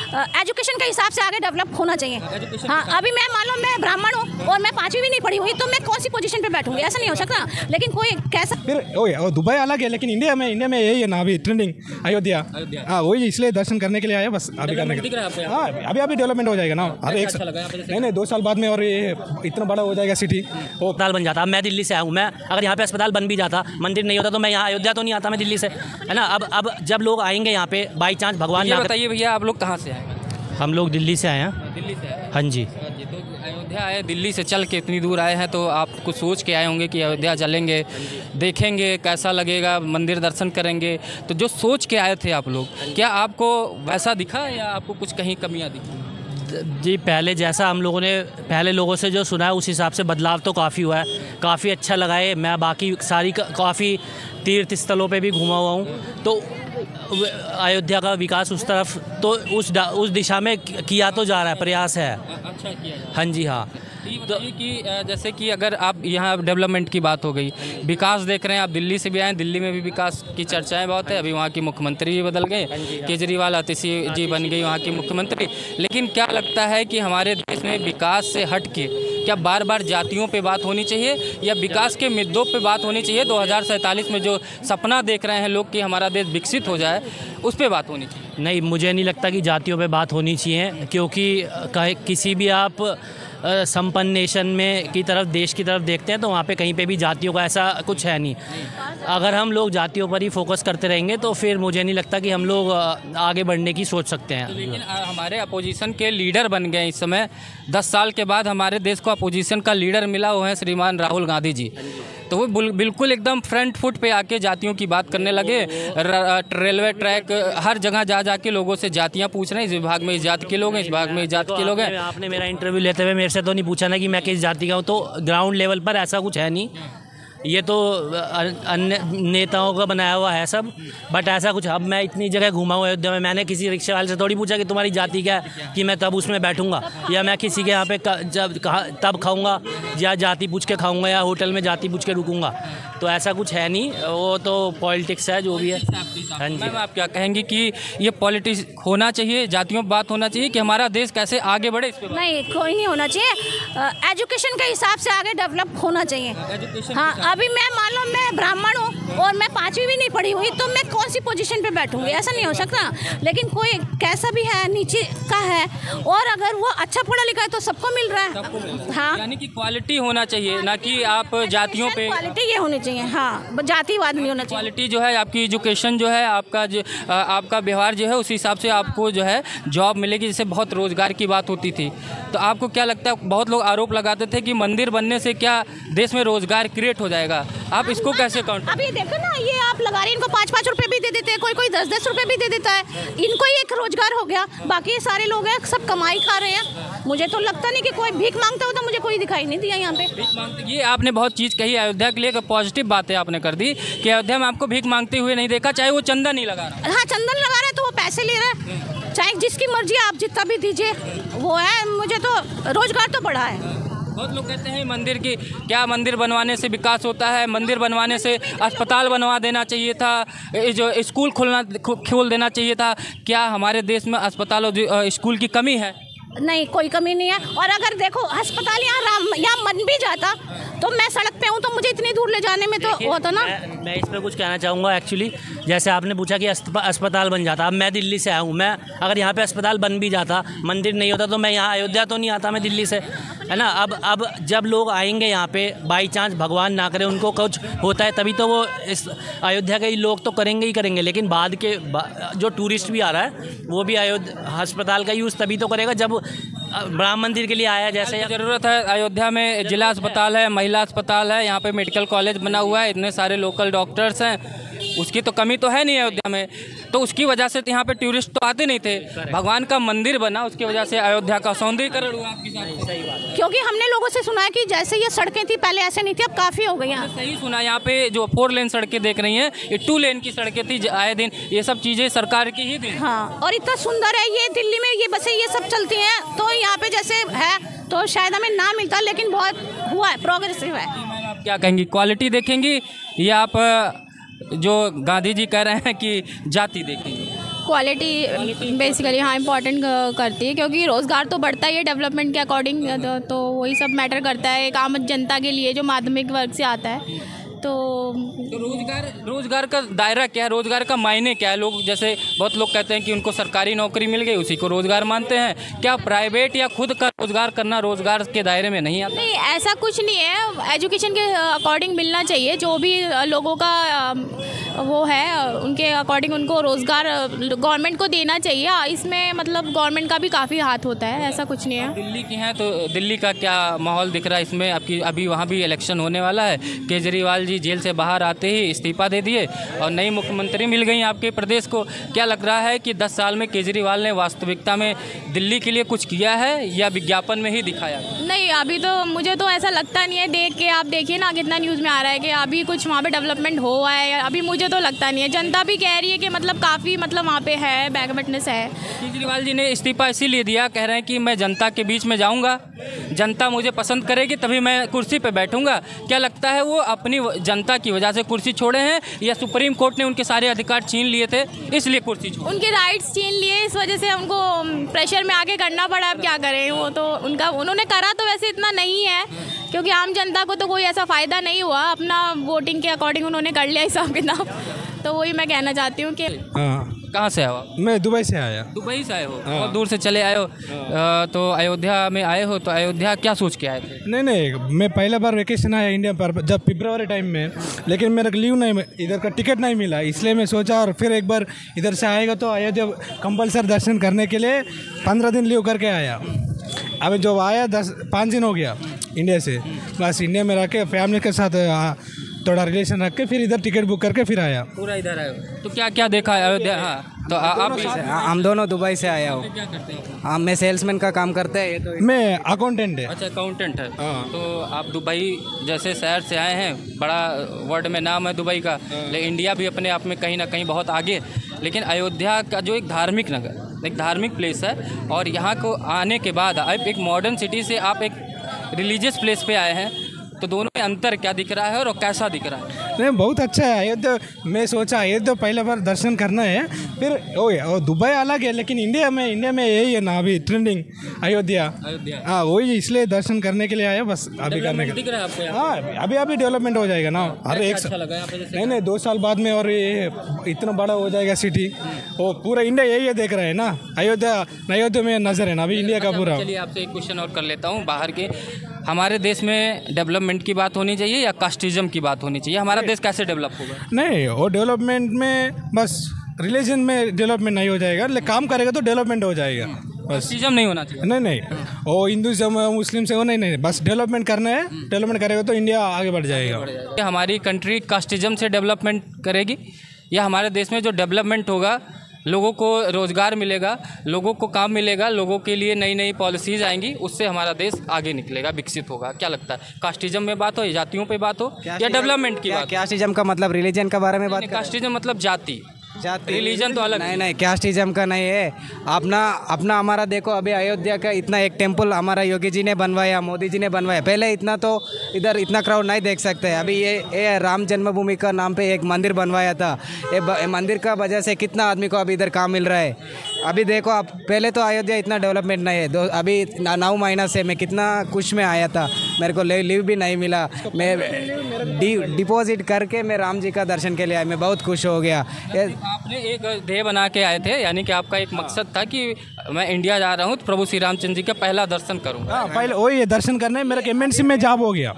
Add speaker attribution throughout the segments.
Speaker 1: Education के हिसाब से आगे डेवलप होना चाहिए। हाँ, अभी मैं मान लो मैं ब्राह्मण हूँ और मैं 5वीं भी नहीं पढ़ी हुई, तो मैं कौन सी पोजीशन पे बैठूंगी? ऐसा नहीं हो सकता। लेकिन कोई कैसा
Speaker 2: फिर दुबई अलग है, लेकिन इंडिया में यही है ना अभी ट्रेंडिंग, अयोध्या। हाँ, वही इसलिए दर्शन करने के लिए आया बस। अभी करने के लिए हाँ, अभी डेवलपमेंट हो जाएगा ना। अभी नहीं 2 साल बाद में, और ये इतना बड़ा हो जाएगा सिटी।
Speaker 3: अस्पताल बन जाता। अब मैं दिल्ली से आया हूँ, मैं अगर यहाँ पे अस्पताल बन भी जाता, मंदिर नहीं होता, तो मैं यहाँ अयोध्या तो नहीं आता, मैं दिल्ली से, है ना। अब जब लोग आएंगे यहाँ पे बाई चांस, भगवान
Speaker 4: ये बताइए भैया, आप लोग कहाँ से आए?
Speaker 3: हम लोग दिल्ली से आए हैं।
Speaker 4: दिल्ली से आए?
Speaker 3: हाँ जी।
Speaker 4: तो अयोध्या आए, दिल्ली से चल के इतनी दूर आए हैं, तो आप कुछ सोच के आए होंगे कि अयोध्या चलेंगे, देखेंगे कैसा लगेगा, मंदिर दर्शन करेंगे। तो जो सोच के आए थे आप लोग, क्या आपको वैसा दिखा या आपको कुछ कहीं कमियाँ दिखी?
Speaker 3: जी, पहले जैसा हम लोगों ने पहले लोगों से जो सुना है उस हिसाब से बदलाव तो काफ़ी हुआ है, काफ़ी अच्छा लगा है। मैं बाकी सारी काफ़ी तीर्थ स्थलों पे भी घूमा हुआ हूँ, तो अयोध्या का विकास उस तरफ तो उस दिशा में किया तो जा रहा है, प्रयास है।
Speaker 4: अच्छा किया।
Speaker 3: हाँ जी, हाँ।
Speaker 4: तो कि जैसे कि अगर आप यहाँ डेवलपमेंट की बात हो गई, विकास देख रहे हैं, आप दिल्ली से भी आए, दिल्ली में भी विकास की चर्चाएं बहुत है। अभी वहाँ की मुख्यमंत्री भी बदल गए, केजरीवाल आतिशी जी बन गई वहाँ की मुख्यमंत्री। लेकिन क्या लगता है कि हमारे देश में विकास से हट के क्या बार बार जातियों पे बात होनी चाहिए या विकास के मुद्दों पे बात होनी चाहिए? 2047 में जो सपना देख रहे हैं लोग कि हमारा देश विकसित हो जाए, उस पर बात होनी चाहिए?
Speaker 3: नहीं, मुझे नहीं लगता कि जातियों पे बात होनी चाहिए, क्योंकि किसी भी आप संपन्न नेशन में की तरफ, देश की तरफ देखते हैं तो वहाँ पे कहीं पे भी जातियों का ऐसा कुछ है नहीं। अगर हम लोग जातियों पर ही फोकस करते रहेंगे तो फिर मुझे नहीं लगता कि हम लोग आगे बढ़ने की सोच सकते हैं।
Speaker 4: लेकिन हमारे अपोजिशन के लीडर बन गए इस समय। 10 साल के बाद हमारे देश को अपोजिशन का लीडर मिला, वो है श्रीमान राहुल गांधी जी। तो वो बिल्कुल एकदम फ्रंट फुट पे आके जातियों की बात करने लगे। रेलवे ट्रैक हर जगह जा के लोगों से जातियाँ पूछ रहे हैं, इस विभाग में इस जाति के लोग हैं, इस विभाग में इस जाति के लोग हैं।
Speaker 3: आपने मेरा इंटरव्यू लेते हुए मेरे से तो नहीं पूछा ना कि मैं किस जाति का हूँ, तो ग्राउंड लेवल पर ऐसा कुछ है नहीं, ये तो अन्य नेताओं का बनाया हुआ है सब। बट ऐसा कुछ, अब मैं इतनी जगह घूमा हूँ अयोध्या में, मैंने किसी रिक्शा वाले से थोड़ी पूछा कि तुम्हारी जाति क्या है कि मैं तब उसमें बैठूंगा, या मैं किसी के यहाँ पे तब खाऊंगा या जाति पूछ के खाऊंगा, या होटल में जाति पूछ के रुकूंगा। तो ऐसा कुछ है नहीं, वो तो पॉलिटिक्स है जो भी है। हाँ जी।
Speaker 4: मैम, आप क्या कहेंगी कि ये पॉलिटिक्स होना चाहिए, जातियों पर बात होना चाहिए कि हमारा देश कैसे आगे बढ़े? इस
Speaker 1: नहीं, कोई नहीं होना चाहिए। एजुकेशन के हिसाब से आगे डेवलप होना चाहिए। हाँ, अभी मैं मान लो मैं ब्राह्मण हूँ और मैं 5वीं भी नहीं पढ़ी हुई, तो मैं कौन सी पोजीशन पे बैठूंगी? ऐसा नहीं हो सकता। लेकिन कोई कैसा भी है, नीचे का है, और अगर वो अच्छा पढ़ा लिखा है तो सबको मिल रहा है। हाँ,
Speaker 4: यानी कि क्वालिटी होना चाहिए, ना कि आप जातियों पे।
Speaker 1: क्वालिटी ये होनी चाहिए। हाँ, जातिवाद नहीं होना चाहिए।
Speaker 4: क्वालिटी जो है, आपकी एजुकेशन जो है, आपका व्यवहार जो है, उस हिसाब से आपको जो है जॉब मिलेगी। जैसे बहुत रोजगार की बात होती थी, तो आपको क्या लगता है, बहुत लोग आरोप लगाते थे कि मंदिर बनने से क्या देश में रोजगार क्रिएट हो जाएगा, आप इसको कैसे काउंटर?
Speaker 1: अभी देखो ना, ये आप लगा रहे हैं, इनको 5-5 रुपए भी दे देते हैं, कोई 10-10 रुपए भी दे देता है, इनको ही एक रोजगार हो गया। बाकी सारे लोग हैं सब कमाई खा रहे हैं। मुझे तो लगता नहीं कि कोई भीख मांगता हो, तो मुझे कोई दिखाई नहीं दिया यहाँ पे।
Speaker 4: ये आपने बहुत चीज़ कही अयोध्या के लिए, एक पॉजिटिव बातें आपने कर दी कि अयोध्या में आपको भीख मांगते हुए नहीं देखा, चाहे वो चंदा नहीं लगा रहा।
Speaker 1: हाँ, चंदन लगा रहा है तो वो पैसे ले रहा है, चाहे जिसकी मर्जी आप जितना भी दीजिए, वो है। मुझे तो रोजगार तो बढ़ा है।
Speaker 4: बहुत लोग कहते हैं मंदिर की क्या, मंदिर बनवाने से विकास होता है, मंदिर बनवाने से अस्पताल बनवा देना चाहिए था, जो स्कूल खोल देना चाहिए था। क्या हमारे देश में अस्पताल और स्कूल की कमी है?
Speaker 1: नहीं, कोई कमी नहीं है। और अगर देखो अस्पताल यहाँ बन भी जाता तो मैं सड़क पे हूँ, तो मुझे इतनी दूर ले जाने में तो होता ना।
Speaker 3: मैं इस पर कुछ कहना चाहूँगा। एक्चुअली जैसे आपने पूछा कि अस्पताल बन जाता, अब मैं दिल्ली से आया हूँ, मैं अगर यहाँ पे अस्पताल बन भी जाता, मंदिर नहीं होता, तो मैं यहाँ अयोध्या तो नहीं आता, मैं दिल्ली से, है ना। अब जब लोग आएंगे यहाँ पे, बाई चांस भगवान ना करे उनको कुछ होता है, तभी तो वो इस अयोध्या के लोग तो करेंगे ही करेंगे। लेकिन बाद के जो टूरिस्ट भी आ रहा है वो भी अस्पताल का यूज़ तभी तो करेगा जब राम मंदिर के लिए आया। जैसे
Speaker 4: ज़रूरत है, अयोध्या में जिला अस्पताल है, महिला अस्पताल है, यहाँ पे मेडिकल कॉलेज बना हुआ है, इतने सारे लोकल डॉक्टर्स हैं, उसकी तो कमी तो है नहीं अयोध्या में। तो उसकी वजह से यहाँ पे टूरिस्ट तो आते नहीं थे, भगवान का मंदिर बना, उसकी वजह से अयोध्या का सौंदर्यीकरण हुआ। आपकी सही बात है,
Speaker 1: क्योंकि हमने लोगों से सुना है कि जैसे ये सड़कें थी पहले ऐसे नहीं थी, अब काफ़ी हो गई हैं।
Speaker 4: सही सुना, यहाँ पे जो 4 लेन सड़कें देख रही हैं, ये 2 लेन की सड़कें थी आए दिन। ये सब चीज़ें सरकार की ही थी।
Speaker 1: हाँ, और इतना सुंदर है ये, दिल्ली में ये बसें ये सब चलती हैं, तो यहाँ पे जैसे है तो शायद हमें ना मिलता, लेकिन बहुत हुआ है, प्रोग्रेसिव है।
Speaker 4: आप क्या कहेंगी, क्वालिटी देखेंगी या आप जो गांधी जी कह रहे हैं कि जाति देखेंगे?
Speaker 5: क्वालिटी बेसिकली हाँ इम्पॉर्टेंट करती है, क्योंकि रोज़गार तो बढ़ता ही है डेवलपमेंट के अकॉर्डिंग, तो वही सब मैटर करता है एक आम जनता के लिए जो माध्यमिक वर्ग से आता है। तो
Speaker 4: रोजगार का दायरा क्या है, रोजगार का मायने क्या है? लोग जैसे बहुत लोग कहते हैं कि उनको सरकारी नौकरी मिल गई उसी को रोजगार मानते हैं। क्या प्राइवेट या खुद का रोजगार करना रोजगार के दायरे में नहीं आता?
Speaker 5: नहीं, ऐसा कुछ नहीं है, एजुकेशन के अकॉर्डिंग मिलना चाहिए। जो भी लोगों का वो है उनके अकॉर्डिंग उनको रोज़गार गवर्नमेंट को देना चाहिए। इसमें मतलब गवर्नमेंट का भी काफ़ी हाथ होता है, ऐसा कुछ नहीं है।
Speaker 4: दिल्ली की हैं तो दिल्ली का क्या माहौल दिख रहा है इसमें? आपकी अभी वहाँ भी इलेक्शन होने वाला है, केजरीवाल जी जेल से बाहर आते ही इस्तीफा दे दिए और नई मुख्यमंत्री मिल गई आपके प्रदेश को। क्या लग रहा है कि 10 साल में केजरीवाल ने वास्तविकता में दिल्ली के लिए कुछ किया है या विज्ञापन में ही दिखाया?
Speaker 5: नहीं, अभी तो मुझे तो ऐसा लगता नहीं है। देख के आप देखिए ना कितना न्यूज़ में आ रहा है कि अभी कुछ वहाँ पे डेवलपमेंट हुआ है, अभी मुझे तो लगता नहीं है। जनता भी कह रही है कि मतलब काफ़ी मतलब वहाँ पे है, बैक विटनेस है।
Speaker 4: केजरीवाल जी ने इस्तीफा इसीलिए दिया, कह रहे हैं कि मैं जनता के बीच में जाऊँगा, जनता मुझे पसंद करेगी तभी मैं कुर्सी पर बैठूँगा। क्या लगता है वो अपनी जनता की वजह से कुर्सी छोड़े हैं या सुप्रीम कोर्ट ने उनके सारे अधिकार छीन लिए थे इसलिए कुर्सी छोड़ी?
Speaker 5: उनके राइट्स छीन लिए, इस वजह से उनको प्रेशर में आके करना पड़ा। अब क्या करें, वो तो उन्होंने करा तो वैसे इतना नहीं है, क्योंकि आम जनता को तो कोई ऐसा फ़ायदा नहीं हुआ। अपना वोटिंग के अकॉर्डिंग उन्होंने कर लिया हिसाब किताब। तो वही मैं कहना चाहती हूँ कि
Speaker 4: कहाँ से आए?
Speaker 2: मैं दुबई से आया।
Speaker 4: दुबई से आए हो? बहुत दूर से चले आए हो। तो अयोध्या में आए हो, तो अयोध्या क्या सोच के आए थे?
Speaker 2: नहीं, मैं पहला बार वेकेशन आया इंडिया पर जब फरवरी टाइम में, लेकिन मेरा लीव नहीं, इधर का टिकट नहीं मिला, इसलिए मैं सोचा और फिर एक बार इधर से आएगा तो अयोध्या कंपल्सरी दर्शन करने के लिए 15 दिन लीव करके आया। अभी जो आया 5 दिन हो गया इंडिया से, बस इंडिया में रह के फैमिली के साथ थोड़ा रिलेशन रख के फिर इधर टिकट बुक करके फिर आया।
Speaker 4: पूरा इधर आए हो तो क्या क्या देखा अयोध्या? हाँ, तो आप
Speaker 6: हम दोनों दुबई से आया हो।
Speaker 4: क्या करते हैं?
Speaker 6: हाँ, मैं सेल्समैन का काम करते हैं। तो
Speaker 2: मैं अकाउंटेंट है।
Speaker 4: अच्छा, अकाउंटेंट है। तो आप दुबई जैसे शहर से आए हैं, बड़ा वर्ल्ड में नाम है दुबई का, लेकिन इंडिया भी अपने आप में कहीं ना कहीं बहुत आगे। लेकिन अयोध्या का जो एक धार्मिक नगर, एक धार्मिक प्लेस है, और यहाँ को आने के बाद आप एक मॉडर्न सिटी से आप एक रिलीजियस प्लेस पे आए हैं, तो दोनों में अंतर क्या दिख रहा है और कैसा दिख रहा है?
Speaker 2: नहीं, बहुत अच्छा है अयोध्या। मैं सोचा अयोध्या पहले बार दर्शन करना है, फिर ओ दुबई अलग है, लेकिन इंडिया में यही है ना अभी ट्रेंडिंग अयोध्या। हाँ, वही इसलिए दर्शन करने के लिए आया, बस अभी करने के।
Speaker 4: दिख रहा है आपको?
Speaker 2: हाँ, अभी डेवलपमेंट हो जाएगा ना। अरे एक नहीं 2 साल बाद में, और ये इतना बड़ा हो जाएगा सिटी, वो पूरा इंडिया यही देख रहा है ना। अयोध्या में नजर है ना अभी इंडिया का पूरा।
Speaker 4: चलिए आपसे एक क्वेश्चन और कर लेता हूँ। बाहर के हमारे देश में डेवलपमेंट की बात होनी चाहिए या कास्टिज्म की बात होनी चाहिए? हमारा देश कैसे डेवलप होगा?
Speaker 2: नहीं, वो डेवलपमेंट में बस रिलीजन में डेवलपमेंट नहीं हो जाएगा, लेकिन काम करेगा तो डेवलपमेंट हो जाएगा। बस
Speaker 4: कास्टिज्म नहीं होना चाहिए।
Speaker 2: नहीं, वो हिंदुज़म मुस्लिम से वो नहीं, बस डेवलपमेंट करना है। डेवलपमेंट करेगा तो इंडिया आगे बढ़ जाएगा।
Speaker 4: हमारी कंट्री कास्टिज्म से डेवलपमेंट करेगी या हमारे देश में जो डेवलपमेंट होगा, लोगों को रोज़गार मिलेगा, लोगों को काम मिलेगा, लोगों के लिए नई नई पॉलिसीज़ आएंगी, उससे हमारा देश आगे निकलेगा, विकसित होगा? क्या लगता है? कास्टिज्म में बात हो या जातियों पे बात हो या डेवलपमेंट की बात?
Speaker 6: कास्टिज्म का मतलब रिलीजन के बारे में बात?
Speaker 4: कास्टिज्म मतलब जाति, रिलीजन तो अलग।
Speaker 6: नहीं, कास्टिज्म का नहीं है। अपना हमारा देखो, अभी अयोध्या का इतना एक टेम्पल हमारा योगी जी ने बनवाया, मोदी जी ने बनवाया। पहले इतना तो इधर इतना क्राउड नहीं देख सकते। अभी ये राम जन्मभूमि का नाम पे एक मंदिर बनवाया था। ये मंदिर का वजह से कितना आदमी को अभी इधर काम मिल रहा है। अभी देखो आप, पहले तो अयोध्या इतना डेवलपमेंट नहीं है। अभी 9 महीना से मैं कितना खुश में आया था, मेरे को लीव भी नहीं मिला। मैं डिपॉजिट करके मैं राम जी का दर्शन के लिए आया, मैं बहुत खुश हो गया।
Speaker 4: आपने एक ध्येय बना के आए थे, यानी कि आपका एक मकसद था कि मैं इंडिया जा रहा हूँ तो प्रभु श्री रामचंद्र जी का पहला दर्शन करूँगा।
Speaker 2: हाँ, पहले वही दर्शन करना है। मेरा MNC में जॉब हो गया,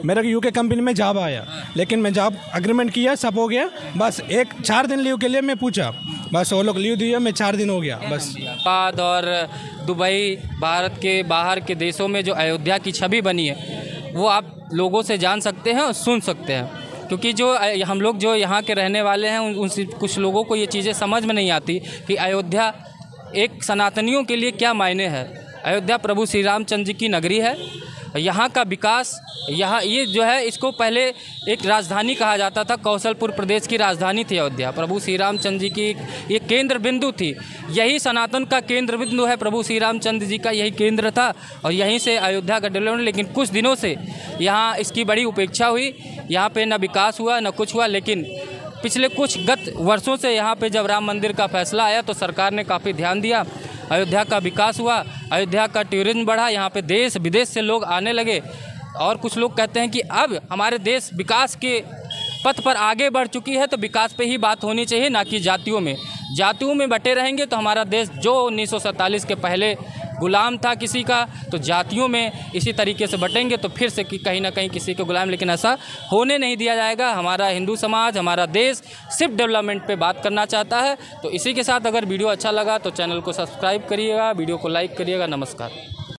Speaker 2: मेरा UK कंपनी में जॉब आया, लेकिन मैं जॉब अग्रीमेंट किया, सब हो गया। बस 4 दिन लीव के लिए मैं पूछा, बस वो लोग लीव दिया, मैं 4 दिन हो गया बस।
Speaker 4: बाद और दुबई, भारत के बाहर के देशों में जो अयोध्या की छवि बनी है, वो आप लोगों से जान सकते हैं और सुन सकते हैं, क्योंकि जो हम लोग जो यहाँ के रहने वाले हैं उनसे कुछ लोगों को ये चीज़ें समझ में नहीं आती कि अयोध्या एक सनातनियों के लिए क्या मायने है। अयोध्या प्रभु श्री रामचंद्र जी की नगरी है। यहाँ का विकास, यहाँ ये जो है, इसको पहले एक राजधानी कहा जाता था, कौशलपुर प्रदेश की राजधानी थी अयोध्या। प्रभु श्री रामचंद्र जी की एक केंद्र बिंदु थी। यही सनातन का केंद्र बिंदु है, प्रभु श्री रामचंद्र जी का यही केंद्र था, और यहीं से अयोध्या का डेवलपमेंट। लेकिन कुछ दिनों से यहाँ इसकी बड़ी उपेक्षा हुई, यहाँ पे न विकास हुआ न कुछ हुआ। लेकिन पिछले कुछ गत वर्षों से यहाँ पे जब राम मंदिर का फैसला आया तो सरकार ने काफ़ी ध्यान दिया, अयोध्या का विकास हुआ, अयोध्या का टूरिज्म बढ़ा, यहाँ पे देश विदेश से लोग आने लगे। और कुछ लोग कहते हैं कि अब हमारे देश विकास के पथ पर आगे बढ़ चुकी है, तो विकास पे ही बात होनी चाहिए, ना कि जातियों में। जातियों में बटे रहेंगे तो हमारा देश जो 1947 के पहले गुलाम था किसी का, तो जातियों में इसी तरीके से बटेंगे तो फिर से कि कहीं ना कहीं किसी के गुलाम, लेकिन ऐसा होने नहीं दिया जाएगा। हमारा हिंदू समाज, हमारा देश सिर्फ डेवलपमेंट पे बात करना चाहता है। तो इसी के साथ अगर वीडियो अच्छा लगा तो चैनल को सब्सक्राइब करिएगा, वीडियो को लाइक करिएगा। नमस्कार।